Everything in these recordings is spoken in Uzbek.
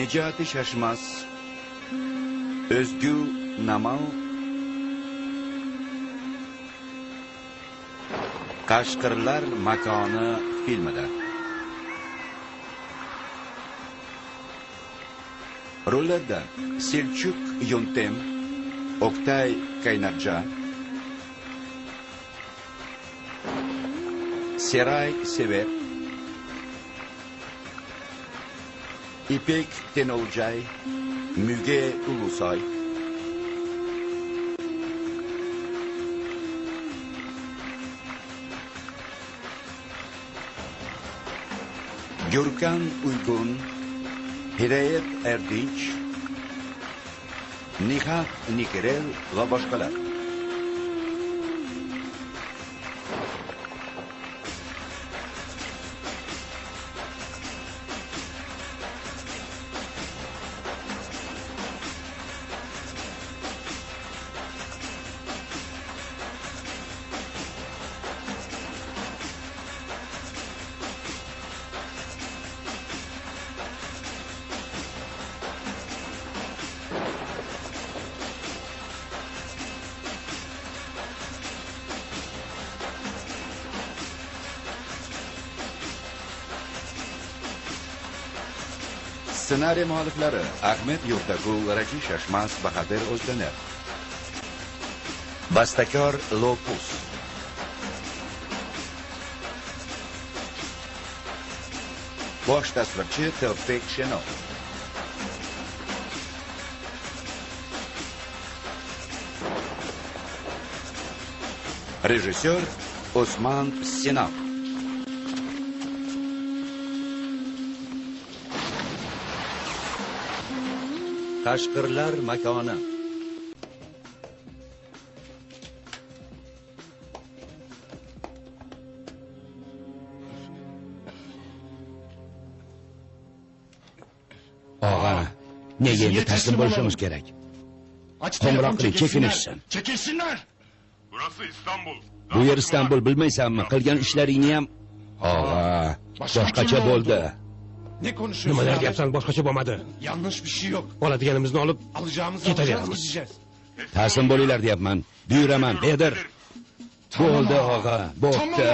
Necati Şaşmaz, Özgü Namal, Qashqirlar makoni filmida. Rollarda Selçuk Yöntem, Oktay Kaynarca, Seray Sever, İpek Tenolcay, Müge Ulusay, Gürkan Uygun, Hidayet Erdinç, Nihat Nikerel ve başkalar. Senaryo mualliflari Ahmet Yurtagul, Raji Şaşmaz, Bahadır O'zdaner. Bastakor Lopus. Bosh tasvirchi Tevfik Shenov. Rejissyor Osman Sinov. Qashqirlar makoni. Og'a, nega endi taslim bo'lishimiz kerak? Qo'ng'iroq qiling, chekinishsin. Çekilsinler. Burası İstanbul. Bu yer İstanbul, bilmaysanmi? Qilgan ishlaringni ham. Og'a, boshqacha bo'ldi. Ne konuşuyorsun? Nimalar deyapsan, boshqacha bo'lmadi. Yanlış bir şey yok. Oladiganimizni olib Alacağımızı Gitaveramiz. alacağız, gideceğiz. Taslim bo'linglar deyapman. Buyuraman, Bedir. Bo'ldi, og'a, bo'pti.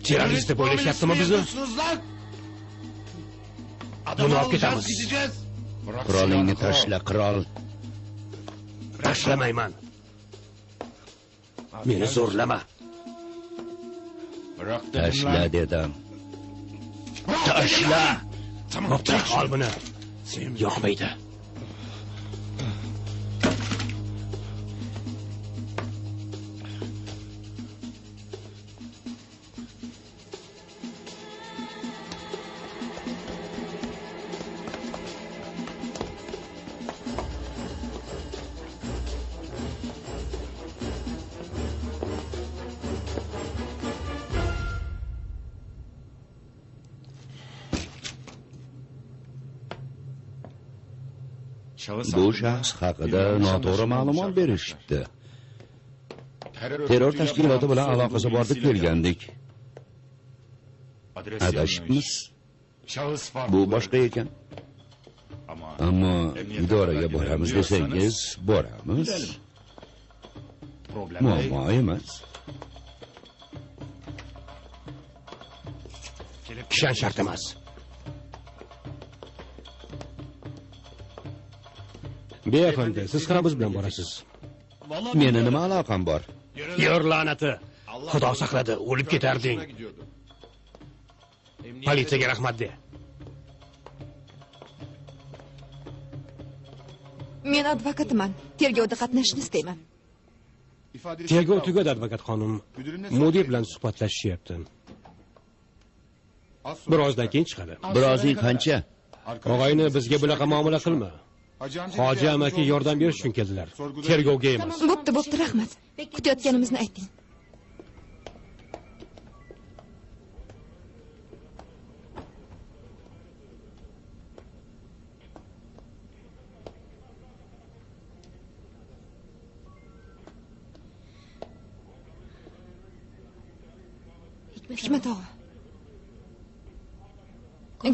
terrorist deb o'ylashyaptimi bizni? Adamı Bunu hak alacağız, ederiz. gideceğiz. Bırak Qurolingni silahını, tashla, qirol. Tashlamayman. Meni zo'rlama. Bırak dedim Tashla lan. dedim. Tashla. Tamam, Bo'pti, çek şunu. ol buni. Yoqmaydi. Bu shaxs haqida noto'g'ri ma'lumot berishibdi. Terror tashkiloti bilan aloqasi bor deb kelgandik. Adashibmiz. Bu boshqa ekan. Ammo idoraga boramiz desangiz, boramiz. Muammo emas. Kishan shart emas. Beyefendi, siz ham biz bilan borasiz. Meni nima aloqam bor? Yor la'nati. Xudo saqladi, o'lib ketarding. Politsiyaga rahmat de. Men advokatman. Tergovda qatnashishni istayman. Tergov tugadi, advokat xonim. Mudir bilan suhbatlashishyapti. Birozdan keyin chiqadi. Birozing qancha? Og'ayni bizga bunaqa muomala qilma. Hoji amaki yordam berish uchun keldilar. Tergovga emas. Bo'pti, rahmat. Kutayotganimizni ayting. Hikmat og'a.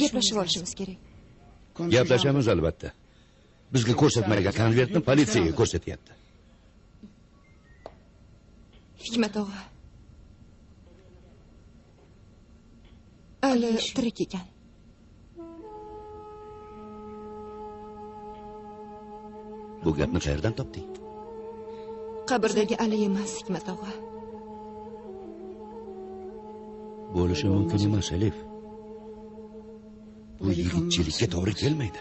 Gaplashib olishimiz kerak. Gaplashamiz albatta. Bizga ko'rsatmagan konvertni politsiyaga ko'rsatyapti. Hikmat og'a. Ali tirik ekan. Bu gapni qayerdan topding? Qabrdagi Ali emas, Hikmat og'a. Bo'lishi mumkin emas, Alif. Bu yigitchilikka to'g'ri kelmaydi.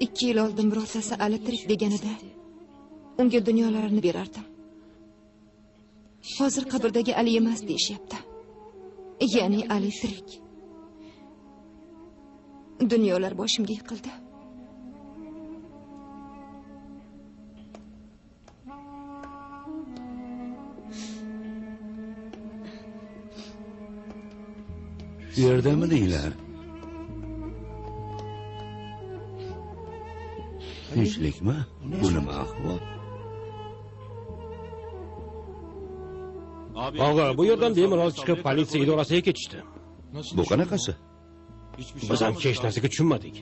Ikki yil oldin birortasi Ali tirik deganida unga dunyolarini berardim. Hozir qabrdagi Ali emas deyishyapti. Ya'ni Ali tirik. Dunyolar boshimga yiqildi. Shu yerdami deylar? Tinchlikmi? Bu nima ahvol? Og'a, bu yerdan bemalol chiqib politsiya idorasiga ketishdi. Bu qanaqasi? Biz ham hech narsaga tushunmadik.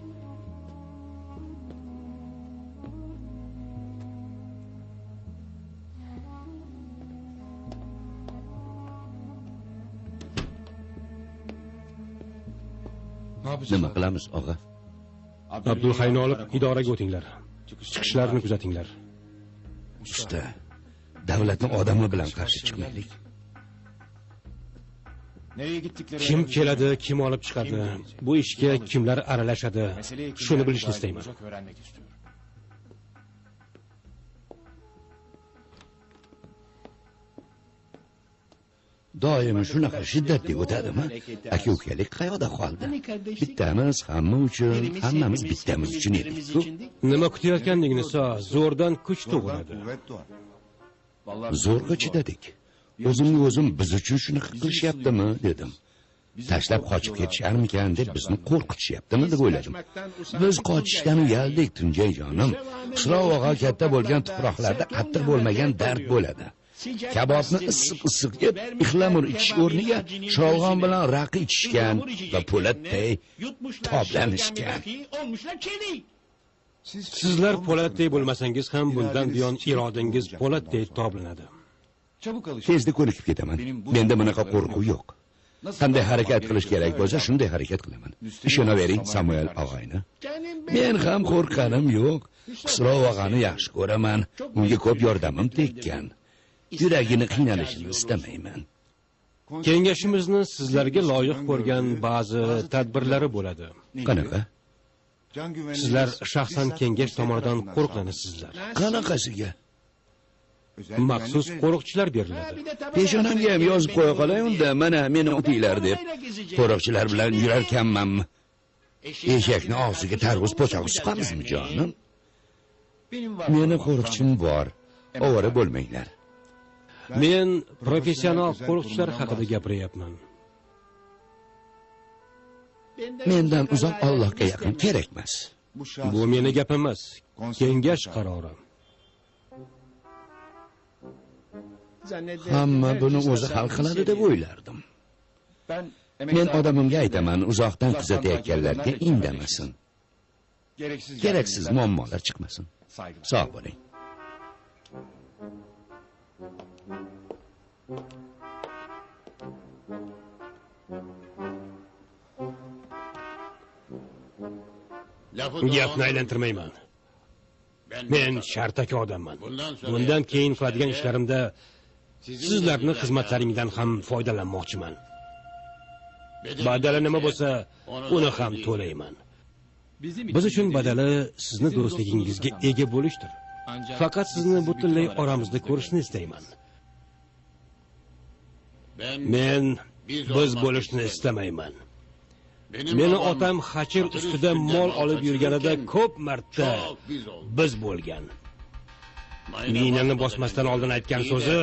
Nima qilamiz, og'a? Abdulhayni olib idoraga o'tinglar. Chiqishlarini kuzatinglar. Usta, davlatning odami bilan qarshi chiqmaylik. Kim keladi, kim olib chiqadi, bu ishga kimlar aralashadi, shuni bilishni istayman. Doim shunaqa shiddatli o'tadimi? Aka-ukalik qayoqda qoldi? Bittamiz hamma uchun, hammamiz bittamiz uchun edik-ku. Nima kutayotganding, Niso? Zo'rdan kuch tug'iladi. Zo'rga chidadik. O'zimni o'zim biz uchun shunaqa qilishyaptimi dedim. Tashlab qochib ketisharmikan deb bizni qo'rqitishyaptimi deb o'yladim. Biz qochishdan uyaldik, Tunjayjonim. Qisroq og'a katta bo'lgan tuproqlarda qattiq bo'lmagan dard bo'ladi. Kabobni issiq yeb, ixlamur ichish o'rniga sholg'on bilan raqi ichishgan va po'latday toblanishgan. Sizlar po'latday bo'lmasangiz ham bundan buyon irodangiz po'latday toblanadi. Tezda ko'nikib ketaman. Menda bunaqa qo'rquv yo'q. Qanday harakat qilish kerak bo'lsa, shunday harakat qilaman. Ishonavering, Samuel og'ayni. Men ham qo'rqqanim yo'q. Qisroq og'ani yaxshi ko'raman. Unga ko'p yordamim tekkan. Yuragini qiynalishini istamayman. Kengashimizni sizlarga loyiq ko'rgan ba'zi tadbirlari bo'ladi. Qanaqa? Sizlar shaxsan kengash tomonidan qo'riqlanasizlar. Qanaqasiga? Maxsus qo'riqchilar beriladi. Peshonamga ham yozib qo'ya qolay unda, mana meni o'tinglar deb. Qo'riqchilar bilan yurarkanmanmi? Eshakni og'ziga tarvuz po'choq suqamizmi, jonim? Meni qo'riqchim bor. Ovora bo'lmanglar. Men professional qo'riqchilar haqida gapiryapman. Mendan uzoq Allohga yaqin kerakmas. Bu meni gapim emas, kengash qarori. Hamma buni o'zi hal qiladi deb o'ylardim. Men odamimga aytaman, uzoqdan kuzatayotganlarga indamasin. Keraksiz muammolar chiqmasin. Sog' bo'ling. Gapni aylantirmayman. Men shartaki odamman. Bundan keyin qiladigan ishlarimda sizlarning xizmatlaringdan ham foydalanmoqchiman. Badali nima bo'lsa, uni ham to'layman. Biz uchun badali sizni do'stligingizga ega bo'lishdir. Faqat sizni butunlay oramizda ko'rishni istayman. Men biz bo'lishni istamayman. Meni otam Hachir ustida mol olib yurganida ko'p marta biz bo'lgan. Minani bosmasdan oldin aytgan so'zi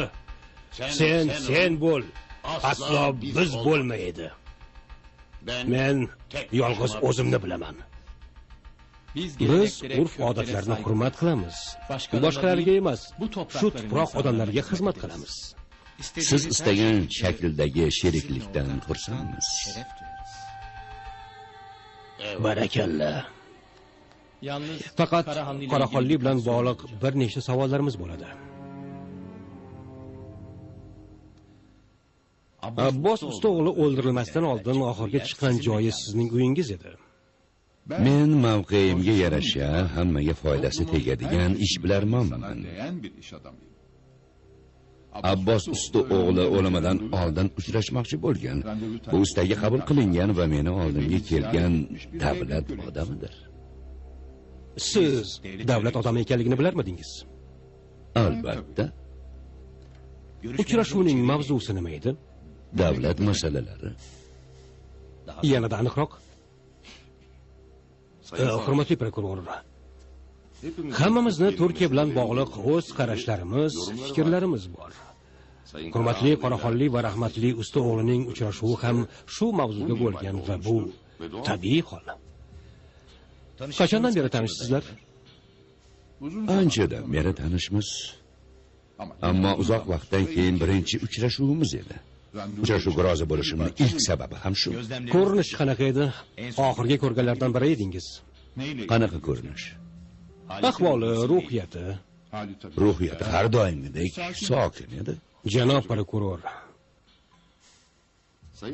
sen bo'l, aslo biz bo'lmaydi. Men yolg'iz o'zimni bilaman. biz urf odatlarni hurmat qilamiz. Boshqalarga emas, shu tuproq odamlarga xizmat qilamiz. Siz istagan shakldagi sheriklikdan xursandmiz. Barakalla. Faqat Qoraxonlik bilan bog'liq bir nechta savollarimiz bo'ladi. Abbos usta o'g'li o'ldirilmasdan oldin oxirgi chiqqan joyi sizning uyingiz edi. Men mavqeimga yarasha hammaga foydasi tegadigan ish bilarmonman. bir iş adamıyım. Abbos usta o'g'li o'limidan oldin uchrashmoqchi bo'lgan. Bu istagi qabul qilingan va meni oldimga kelgan davlat odamidir. Siz davlat odami ekanligini bilarmidingiz? Albatta, Uchrashuvning mavzusi nima edi? davlat masalalari. Yanada aniqroq. Hurmatli prokuror, hammamizni Turkiya bilan bog'liq o'z qarashlarimiz, fikrlarimiz bor. Hurmatli Qoraxonlik va rahmatli usta o'g'lining uchrashuvi ham shu mavzuga bo'lgan va bu tabiiy hol. Qachondan beri tanishisizlar? Anchadan beri tanishmiz. Ammo uzoq vaqtdan keyin birinchi uchrashuvimiz edi. Uchrashuvga rozi bo'lishimning ilk sababi ham shu. Ko'rinish qanaqa edi? Oxirgi ko'rganlardan biri edingiz. Qanaqa ko'rinish? Ahvoli, ruhiyati. Ruhiyati har doimgidek sokin edi. Janob prokuror,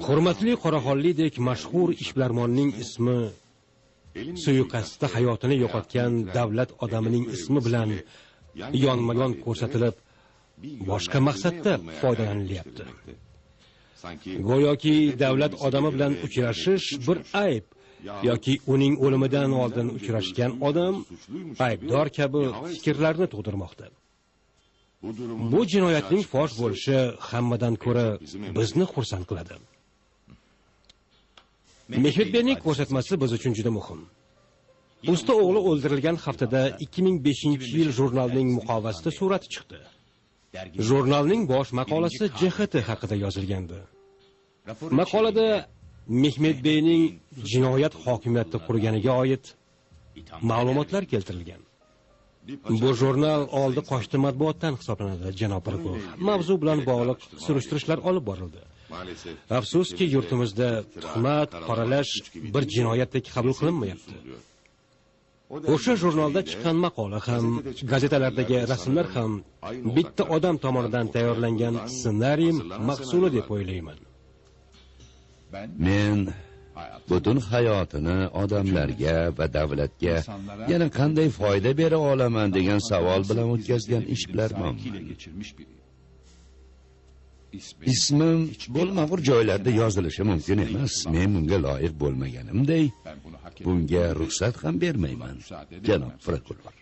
hurmatli Qoraxonlikdek mashhur ishbilarmonning ismi suiqasdda hayotini yo'qotgan davlat odamining ismi bilan yonma-yon ko'rsatilib, boshqa maqsadda foydalanilyapti. Go'yoki davlat odami bilan uchrashish bir ayb yoki uning o'limidan oldin uchrashgan odam aybdor kabi fikrlarni tug'dirmoqda. Bu jinoyatning fosh bo'lishi hammadan ko'ra bizni xursand qiladi. Mehmetbeyning ko'rsatmasi biz uchun juda muhim. Usta o'g'li o'ldirilgan haftada 2005-yil jurnalning muqovasida surati chiqdi. Jurnalning bosh maqolasi JHT haqida yozilgandi. Maqolada Mehmetbeyning jinoyat hokimiyatida qurganiga oid ma'lumotlar keltirilgan. Bu jurnal oldi qochdi matbuotdan hisoblanadi, janob prokuror. Mavzu bilan bog'liq surishtirishlar olib borildi. Afsuski, yurtimizda tuhmat, qoralash bir jinoyatdek qabul qilinmayapti. O'sha jurnalda chiqqan maqola ham, gazetalardagi rasmlar ham bitta odam tomonidan tayyorlangan ssenariy mahsuli deb o'ylayman. Men butun hayotini odamlarga va davlatga yana qanday foyda bera olaman degan savol bilan o'tkazgan ishbilarmonman. Ismim bo'lmag'ur joylarda yozilishi mumkin emas. Men bunga loyiq bo'lmaganimday, bunga ruxsat ham bermayman, janob prokuror.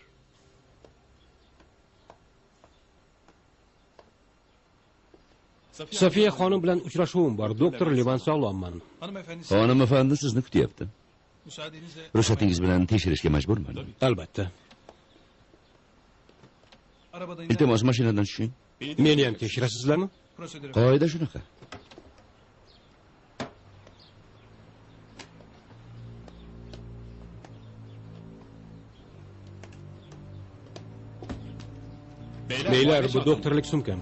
Sofiya xonim bilan uchrashuvim bor. Doktor Livan sog'lomman. Xonim efendi sizni kutyapti. Ruxsatingiz bilan tekshirishga majburman. Albatta. Iltimos mashinadan tushing. Meni ham tekshirasizlarmi? Qoida shunaqa. Beylar, bu doktorlik sumkam.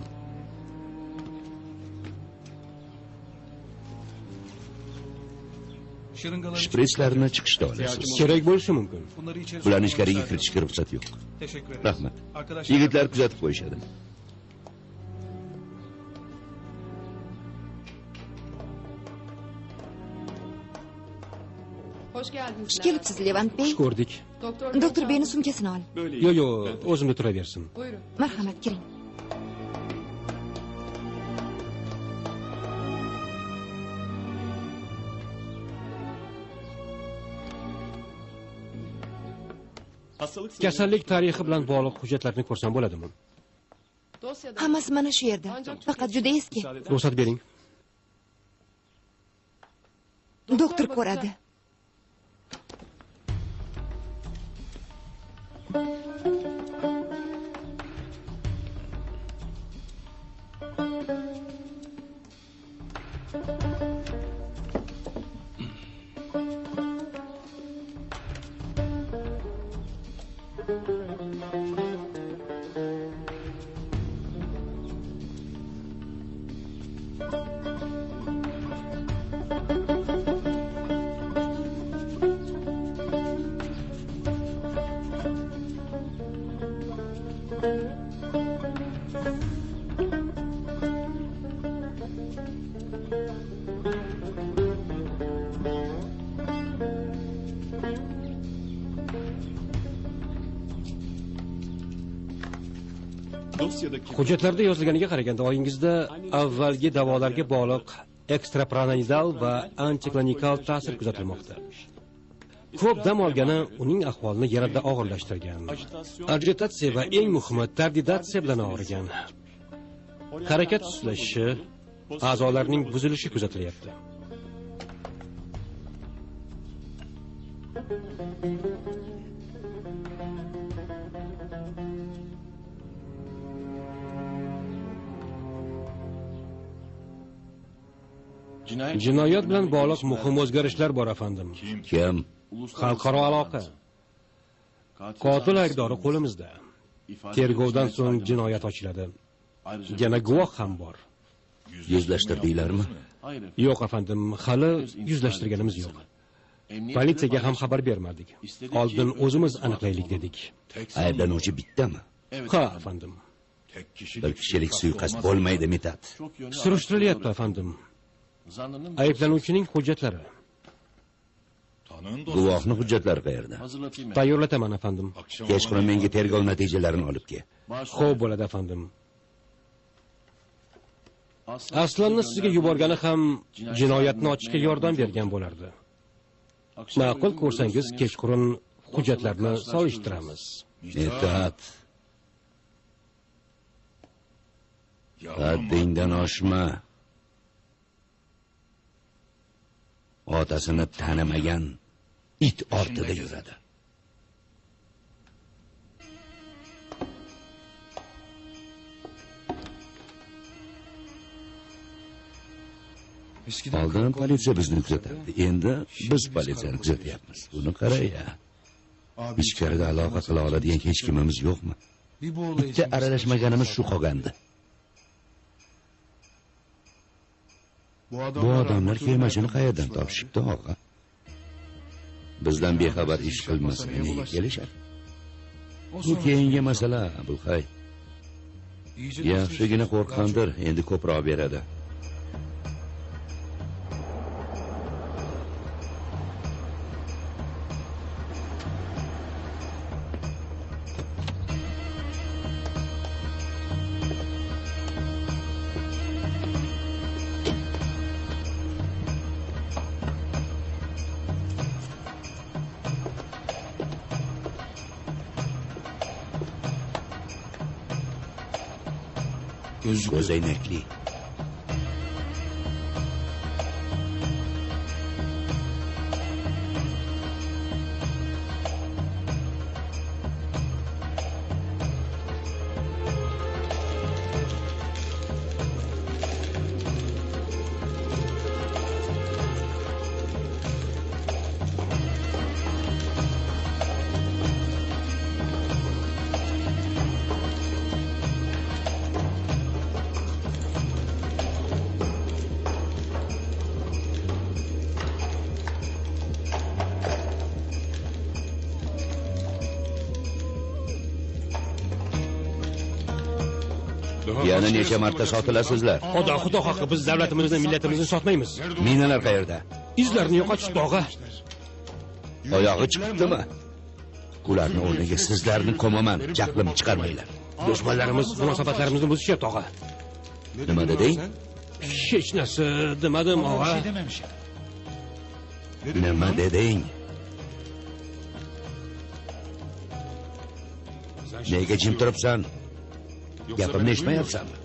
Shpritslarni chiqishda olasiz. Kerak bo'lishi mumkin. Bularni ichkariga kiritishga ruxsat yo'q. Rahmat. Yigitlar kuzatib qo'yishadi. Hoş geldiniz. Xush kelibsiz, Levant bey. Ko'rdik. Doktor beyni sumkasini ol. Yo, o'zimda turaversin. Buyurun. Marhamat, kiring. Kasallik tarixi bilan bog'liq hujjatlarni ko'rsam bo'ladimi? Dosyada Hammasi mana shu yerda. Faqat juda eski. Ruxsat bering. Doktor ko'radi. Hujjatlarda yozilganiga qaraganda oyingizda avvalgi davolarga bog'liq ekstrapranidal va antiklinikal ta'sir kuzatilmoqda. Ko'p dam olgani uning ahvolini yanada og'irlashtirgan. Agitatsiya va eng muhimi tardidatsiya bilan og'rigan. Harakat suslashishi, a'zolarning buzilishi kuzatilyapti. Jinoyat bilan bog'liq muhim o'zgarishlar bor afandim. Kim? Xalqaro aloqa. Qotil aybdori qo'limizda. Tergovdan so'ng jinoyat ochiladi. Yana guvoh ham bor. Yuzlashtirdinglarmi? Yo'q afandim, hali yuzlashtirganimiz yo'q. Politsiyaga ham xabar bermadik. Oldin o'zimiz aniqlaylik dedik. Ayblanuvchi bittami? Ha, afandim. Bir kishilik suiqasd bo'lmaydi, Mitat. Surishtirilyapti afandim. Ayblanuvchining hujjatlari. Guvohning hujjatlari qayerda? Tayyorlataman afandim. Kechqurun menga tergov natijalarini olib kel. Xo'p bo'ladi afandim. Aslanni sizga yuborgani ham jinoyatni ochishga yordam bergan bo'lardi. Ma'qul ko'rsangiz kechqurun hujjatlarni solishtiramiz. Mitat. Haddingdan oshma. Otasini tanimagan it ortida yuradi. Oldin politsiya bizni kuzatardi. Endi biz politsiyani kuzatyapmiz. Buni qara-ya. Ichkarida aloqa qila oladigan hech kimimiz yo'qmi? Bitta aralashmaganimiz shu qolgandi. Bu odamlar kemachini qayerdan topishibdi, og'a? Bizdan bexabar ish qilmasa nega kelishadi? Bu keyingi masala, Abulhay. Yaxshigina qo'rqqandir, endi ko'proq beradi. Ko'zoynakli. Yana necha marta sotilasizlar? Xudo haqqi, biz davlatimizni, millatimizni sotmaymiz. Minalar qayerda? Izlarni yo'qotishdi, og'a. Oyog'i chiqibdimi? Ularni o'rniga sizlarni ko'maman, jahlim chiqarmanglar. Dushmanlarimiz munosabatlarimizni buzishyapti, og'a. Nima deding? Hech narsa demadim, og'a. Nima deding? Nega jim turibsan? Gapimni eshitmayapsanmi?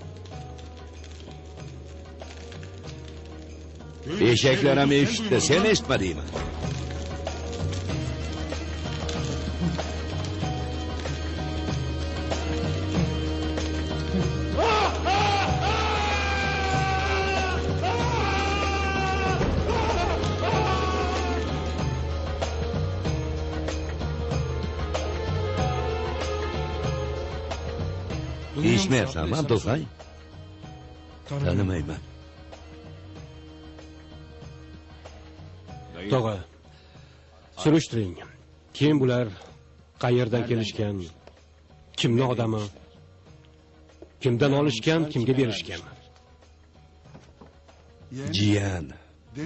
Eshaklar ham eshitdi, sen eshitmadingmi? Eshitmayapsanmi, Abdulhay? Tanimayman. Tog'a, surishtiring. Kim bular? Qayerdan kelishgan? Kimning odami? Kimdan olishgan, kimga berishgan? Jiyan,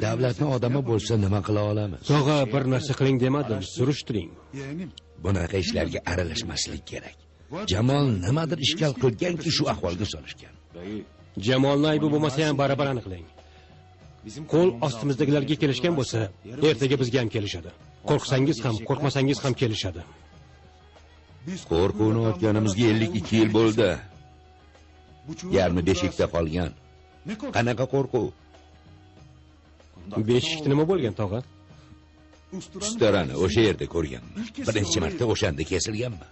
davlatning odami bo'lsa nima qila olamiz? Tog'a, bir narsa qiling demadim, surishtiring. Bunaqa ishlarga aralashmaslik kerak. Jamol nimadir ishkal qilganki shu ahvolga solishgan. Jamolning aybi bo'lmasa ham barabar aniqlang. Qo'l ostimizdagilarga kelishgan bo'lsa, ertaga bizga ham kelishadi. Qo'rqsangiz ham, qo'rqmasangiz ham kelishadi. Qo'rquvni otganimizga 52 yil bo'ldi. Yarmi beshikda qolgan. Qanaqa qo'rquv? Beshikda nima bo'lgan, tog'a? Ustarani o'sha yerda ko'rganman. Birinchi marta o'shanda kesilganman.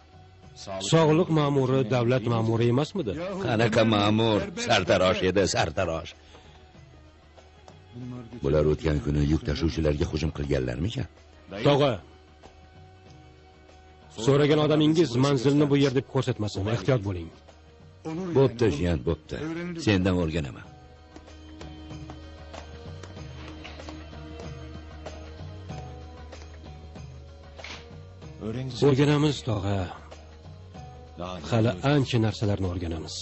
Sog'liq ma'muri davlat ma'muri emasmidi? Qanaqa ma'mur? Sartarosh edi, sartarosh. Bular o'tgan kuni yuk tashuvchilarga hujum qilganlarmikan? Tog'a, so'ragan odamingiz manzilni bu yer deb ko'rsatmasin, ehtiyot bo'ling. Bo'pti, jiyan, bo'pti. Sendan o'rganaman. O'rganamiz, tog'a. Hali ancha narsalarni o'rganamiz.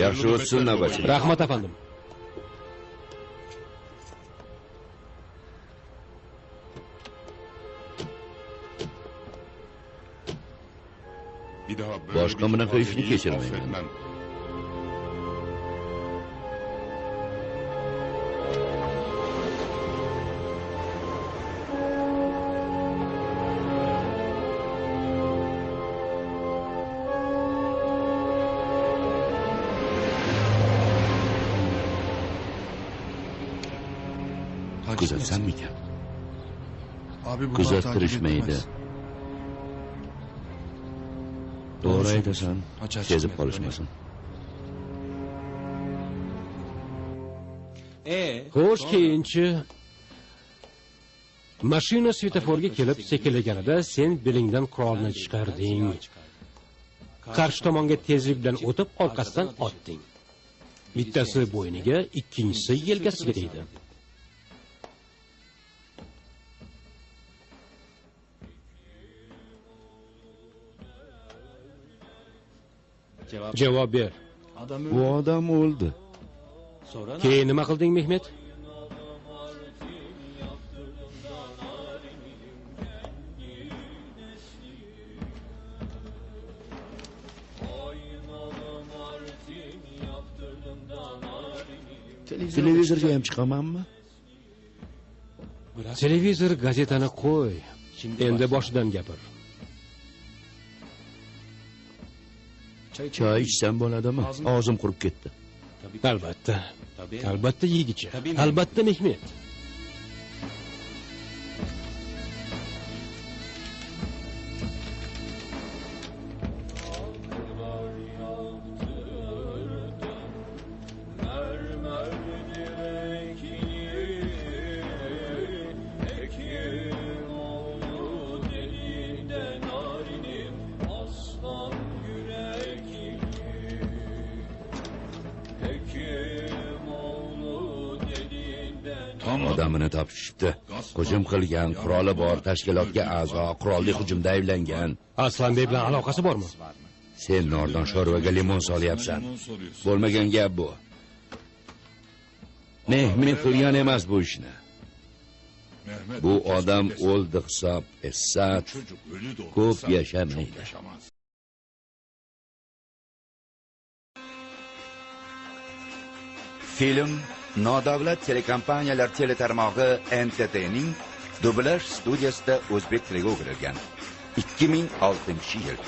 Yaxshi o'tsin, navbatchi. Rahmat, afandim. Boshqa bunaqa ishni kechirmayman. Kuzatsammikan? Kuzattirishmaydi. To'g'ri aytasan, sezib qolishmasin. Xo'sh, keyinchi mashina svetoforga kelib sekinlaganida sen belingdan qurolni chiqarding. Qarshi tomonga tezlik bilan o'tib orqasidan otding. Bittasi bo'yniga, ikkinchisi yelkasiga tegdi. Javob ber. Bu odam o'ldi. Keyin nima qilding, Mehmet? Televizorga ham chiqamanmi? Televizor, gazetani qo'y. Endi boshidan gapir. Choy ichsam bo'ladimi? Og'zim qurib ketdi. Albatta. Albatta yegicha. Albatta, Mehmet. Odamini topishibdi. Hujum qilgan, quroli bor, tashkilotga a'zo, qurolli hujumda ayblangan. Aslanbek bilan aloqasi bormi? Sen nordon sho'rvaga limon solyapsan. Bo'lmagan gap bu. Mehmet qilgan emas bu ishni. Bu odam o'ldi hisob, Esat ko'p yashamaydi. Film Nodavlat telekompaniyalar teletarmog'i NTT'ning dublyaj studiyasida o'zbek tiliga o'girilgan. 2006 yil.